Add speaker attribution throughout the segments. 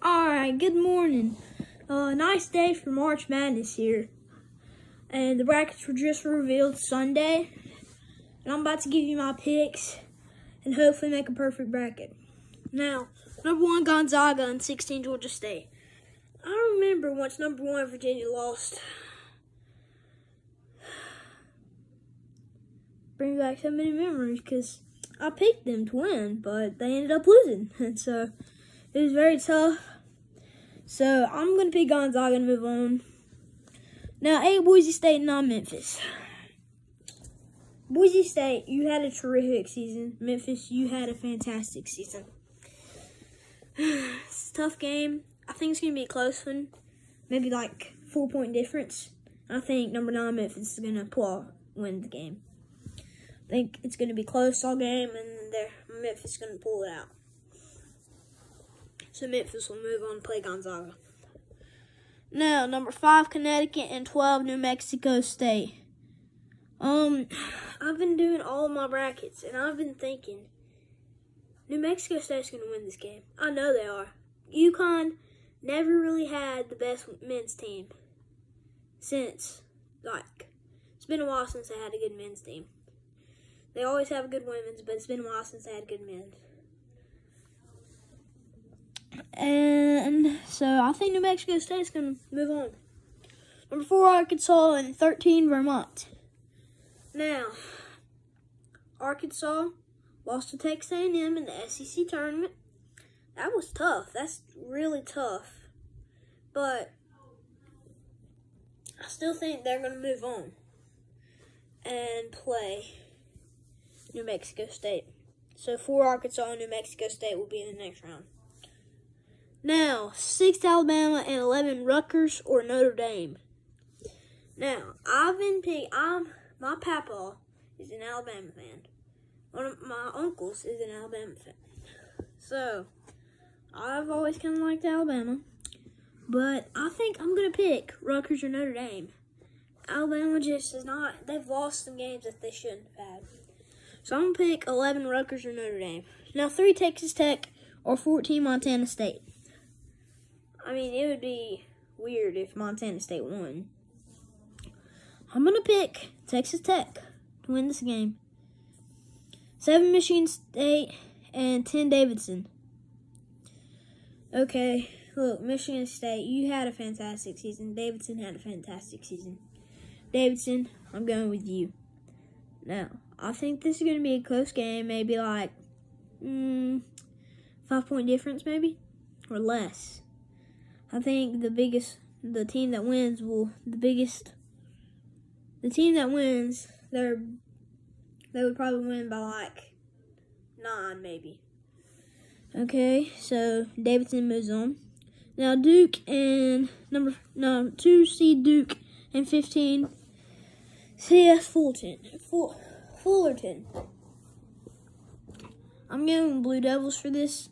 Speaker 1: Alright, good morning. Nice day for March Madness here. And the brackets were just revealed Sunday. And I'm about to give you my picks and hopefully make a perfect bracket. Now, number 1, Gonzaga and 16, Georgia State. I remember once number 1, Virginia lost. Bring back so many memories because I picked them to win, but they ended up losing. And so it was very tough. So I'm going to pick Gonzaga and move on. Now, 8, Boise State, 9, Memphis. Boise State, you had a terrific season. Memphis, you had a fantastic season. It's a tough game. I think it's going to be a close one. Maybe like 4-point difference. I think number 9, Memphis is going to win the game. I think it's going to be close all game, and Memphis is going to pull it out. So Memphis will move on to play Gonzaga. Now, number 5, Connecticut, and 12, New Mexico State. I've been doing all my brackets, and I've been thinking, New Mexico State's going to win this game. I know they are. UConn never really had the best men's team since, it's been a while since they had a good men's team. They always have a good women's, but it's been a while since they had good men's. And so I think New Mexico State's going to move on. Number 4, Arkansas, and 13, Vermont. Now, Arkansas lost to Texas A&M in the SEC tournament. That was tough. That's really tough. But I still think they're going to move on and play New Mexico State. So 4, Arkansas and New Mexico State will be in the next round. Now, 6, Alabama, and 11, Rutgers or Notre Dame. Now, my papa is an Alabama fan. One of my uncles is an Alabama fan. So, I've always kind of liked Alabama. But I think I'm going to pick Rutgers or Notre Dame. Alabama just is not, they've lost some games that they shouldn't have had. So, I'm going to pick 11, Rutgers or Notre Dame. Now, 3, Texas Tech or 14, Montana State. I mean, it would be weird if Montana State won. I'm going to pick Texas Tech to win this game. 7, Michigan State, and 10, Davidson. Okay, look, Michigan State, you had a fantastic season. Davidson had a fantastic season. Davidson, I'm going with you. Now, I think this is going to be a close game. Maybe like 5-point difference maybe, or less. I think the team that wins, they would probably win by like 9 maybe. Okay, so Davidson moves on. Now Duke and 2 seed Duke and 15 CS Fullerton. I'm going Blue Devils for this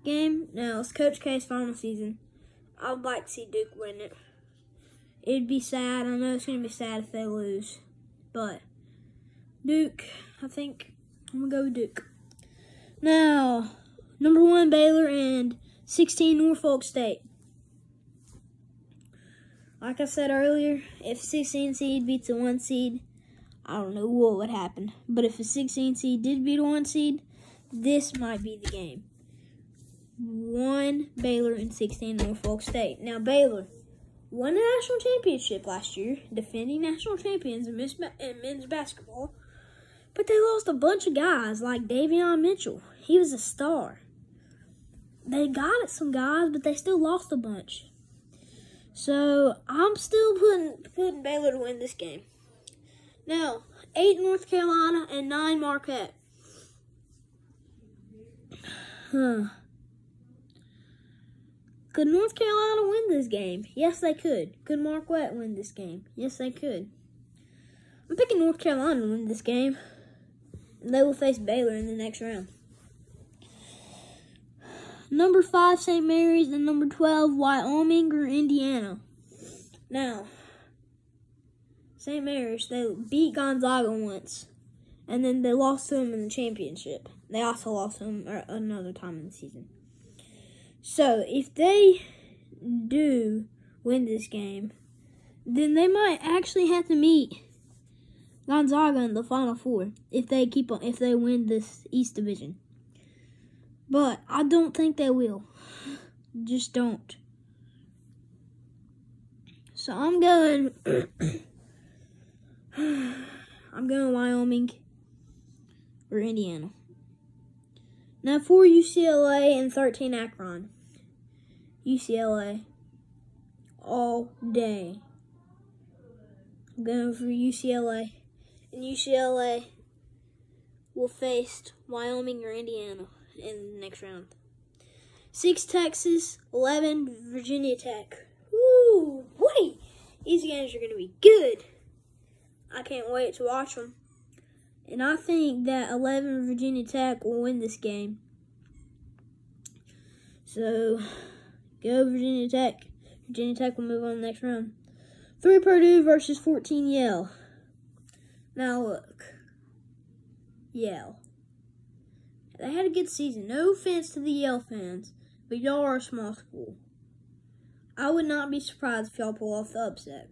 Speaker 1: game. Now it's Coach K's final season. I would like to see Duke win it. It'd be sad. I know it's going to be sad if they lose. But Duke, I think I'm going to go with Duke. Now, number 1, Baylor, and 16, Norfolk State. Like I said earlier, if a 16 seed beats a 1 seed, I don't know what would happen. But if a 16 seed did beat a 1 seed, this might be the game. 1, Baylor, and 16, Norfolk State. Now, Baylor won the national championship last year, defending national champions in men's basketball. But they lost a bunch of guys like Davion Mitchell. He was a star. They got some guys, but they still lost a bunch. So, I'm still putting Baylor to win this game. Now, 8, North Carolina, and 9, Marquette. Could North Carolina win this game? Yes, they could. Could Marquette win this game? Yes, they could. I'm picking North Carolina to win this game. And they will face Baylor in the next round. Number 5, St. Mary's, and number 12, Wyoming or Indiana. Now, St. Mary's, they beat Gonzaga once. And then they lost to them in the championship. They also lost to them another time in the season. So, if they do win this game, then they might actually have to meet Gonzaga in the Final Four if they win this East Division. But I don't think they will. Just don't. So I'm going Wyoming or Indiana. Now for UCLA and 13 Akron. UCLA all day. I'm going for UCLA. And UCLA will face Wyoming or Indiana in the next round. 6 Texas, 11 Virginia Tech. Woo! Wait! These games are going to be good. I can't wait to watch them. And I think that 11 Virginia Tech will win this game. So, go Virginia Tech. Virginia Tech will move on to the next round. 3 Purdue versus 14 Yale. Now look. Yale. They had a good season. No offense to the Yale fans, but y'all are a small school. I would not be surprised if y'all pull off the upset.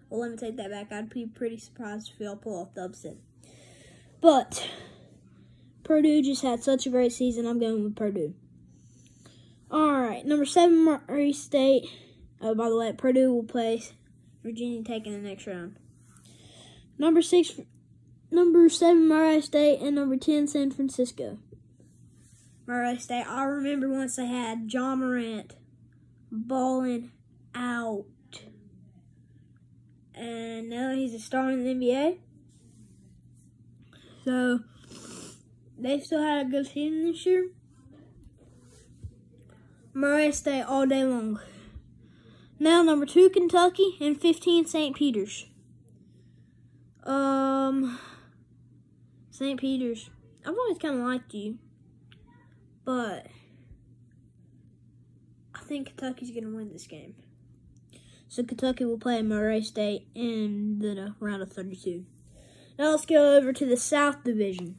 Speaker 1: Well, let me take that back. I'd be pretty surprised if y'all pull off the upset. But Purdue just had such a great season. I'm going with Purdue. Alright, number 7, Murray State. Oh, by the way, Purdue will play Virginia Tech in the next round. Number 7, Murray State, and number 10, San Francisco. Murray State, I remember once they had John Morant balling out. And now he's a star in the NBA. So, they still had a good season this year. Murray State all day long. Now, number 2, Kentucky, and 15, St. Peter's. St. Peter's. I've always kind of liked you, but I think Kentucky's going to win this game. So Kentucky will play Murray State in the round of 32. Now let's go over to the South Division.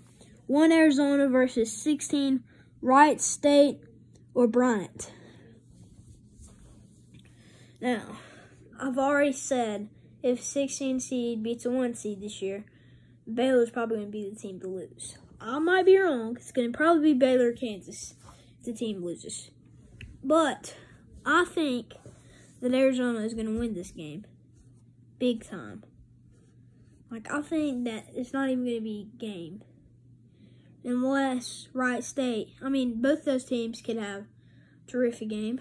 Speaker 1: 1 Arizona versus 16 Wright State or Bryant. Now, I've already said if 16 seed beats a 1 seed this year, Baylor's probably going to be the team to lose. I might be wrong. It's going to probably be Baylor or Kansas if the team loses. But I think that Arizona is going to win this game. Big time. I think that it's not even going to be a game. Unless Wright State, both those teams could have a terrific game.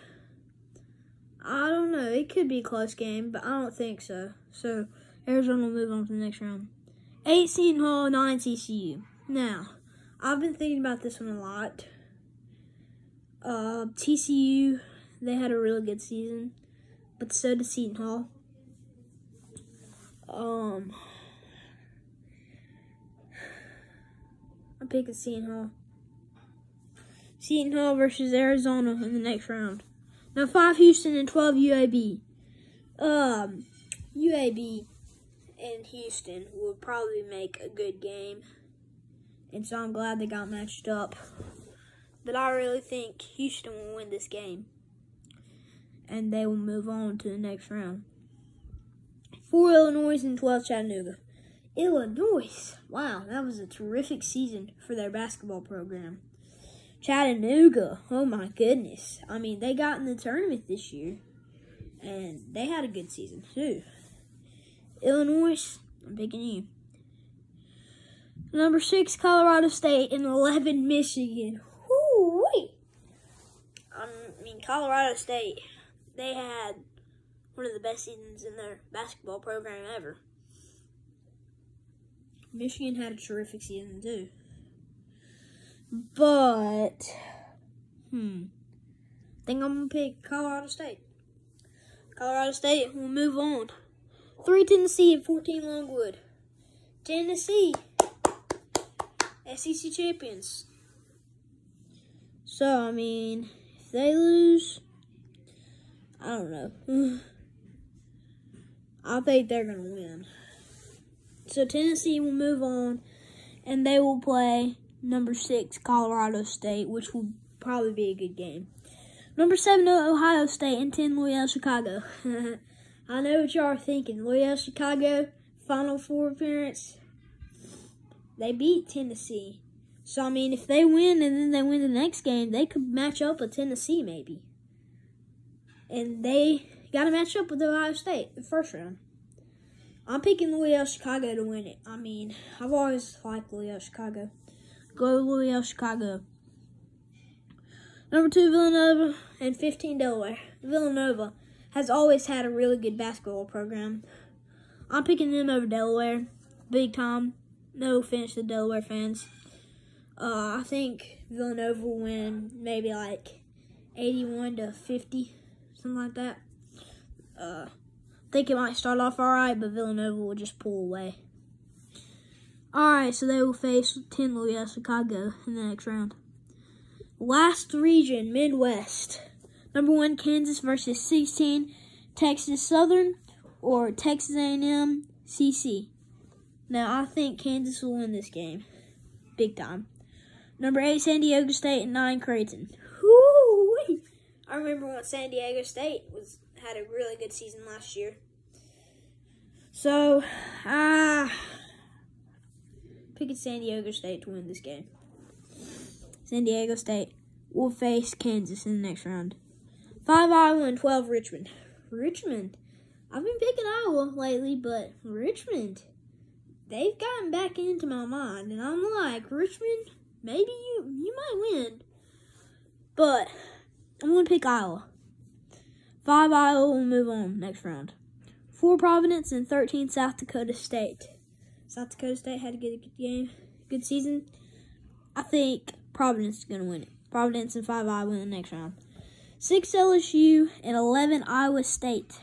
Speaker 1: I don't know. It could be a close game, but I don't think so. So, Arizona will move on to the next round. 8 Seton Hall, 9 TCU. Now, I've been thinking about this one a lot. TCU, they had a really good season, but so did Seton Hall. I'm picking Seton Hall. Seton Hall versus Arizona in the next round. Now 5 Houston and 12 UAB. UAB and Houston would probably make a good game. And so I'm glad they got matched up. But I really think Houston will win this game. And they will move on to the next round. 4 Illinois and 12 Chattanooga. Illinois. Wow, that was a terrific season for their basketball program. Chattanooga. Oh my goodness. They got in the tournament this year. And they had a good season too. Illinois, I'm picking you. Number 6, Colorado State, and 11, Michigan. Whoo, wait. Colorado State, they had one of the best seasons in their basketball program ever. Michigan had a terrific season too. But, I think I'm going to pick Colorado State. Colorado State will move on. 3 Tennessee and 14 Longwood. Tennessee, SEC champions. So, if they lose, I don't know. I think they're going to win. So, Tennessee will move on, and they will play number 6, Colorado State, which will probably be a good game. Number 7, Ohio State, and 10, Loyola Chicago. I know what y'all are thinking. Loyola Chicago, Final Four appearance. They beat Tennessee. So, I mean, if they win and then they win the next game, they could match up with Tennessee maybe. And they got to match up with Ohio State the first round. I'm picking Loyola Chicago to win it. I mean, I've always liked Loyola Chicago. Go Loyola Chicago. Number 2, Villanova, and 15, Delaware. Villanova has always had a really good basketball program. I'm picking them over Delaware. Big time. No offense to Delaware fans. I think Villanova will win maybe like 81-50, something like that. I think it might start off alright, but Villanova will just pull away. Alright, so they will face 10 Loyola Chicago in the next round. Last region, Midwest. Number 1, Kansas versus 16, Texas Southern, or Texas A&M, CC. Now, I think Kansas will win this game. Big time. Number 8, San Diego State, and 9, Creighton. Woo-wee! I remember when San Diego State had a really good season last year. So, picking San Diego State to win this game. San Diego State will face Kansas in the next round. 5, Iowa, and 12, Richmond. Richmond. I've been picking Iowa lately, but Richmond, they've gotten back into my mind. And I'm like, Richmond, maybe you might win. But I'm going to pick Iowa. 5, Iowa will move on next round. 4, Providence, and 13, South Dakota State. South Dakota State had a good game, good season. I think Providence is going to win it. Providence and 5, Iowa in the next round. 6, LSU, and 11, Iowa State.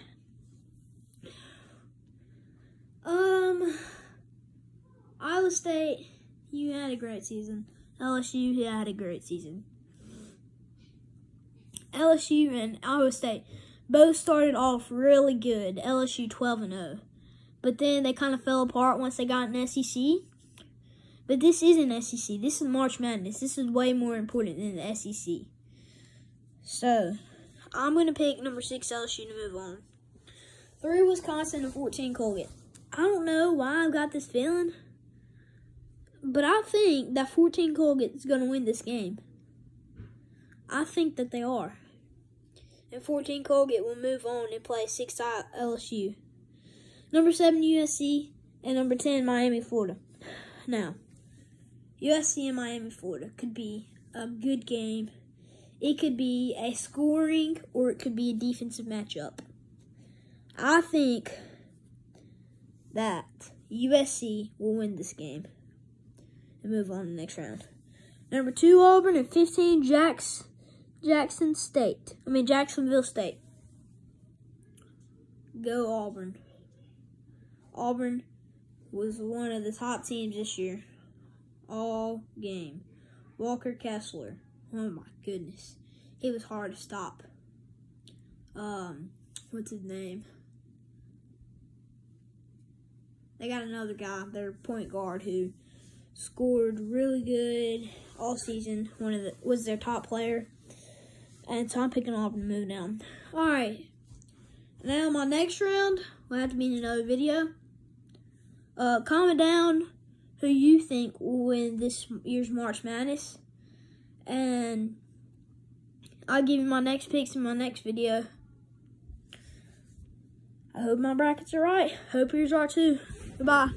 Speaker 1: Iowa State, you had a great season. LSU, you had a great season. LSU and Iowa State both started off really good. LSU 12-0. But then they kind of fell apart once they got an SEC. But this isn't SEC. This is March Madness. This is way more important than the SEC. So, I'm going to pick number 6, LSU, to move on. 3, Wisconsin, and 14, Colgate. I don't know why I've got this feeling, but I think that 14 Colgate is going to win this game. I think that they are. And 14 Colgate will move on and play 6 LSU. Number 7, USC, and number 10, Miami, Florida. Now, USC and Miami, Florida could be a good game. It could be a scoring, or it could be a defensive matchup. I think that USC will win this game and move on to the next round. Number 2, Auburn, and 15, Jacksonville State. Go Auburn. Auburn was one of the top teams this year. All game. Walker Kessler. Oh my goodness. He was hard to stop. What's his name? They got another guy, their point guard, who scored really good all season. Was their top player. And so I'm picking Auburn to move down. Alright. Now my next round will have to be in another video. Comment down who you think will win this year's March Madness. And I'll give you my next picks in my next video. I hope my brackets are right. Hope yours are too. Goodbye.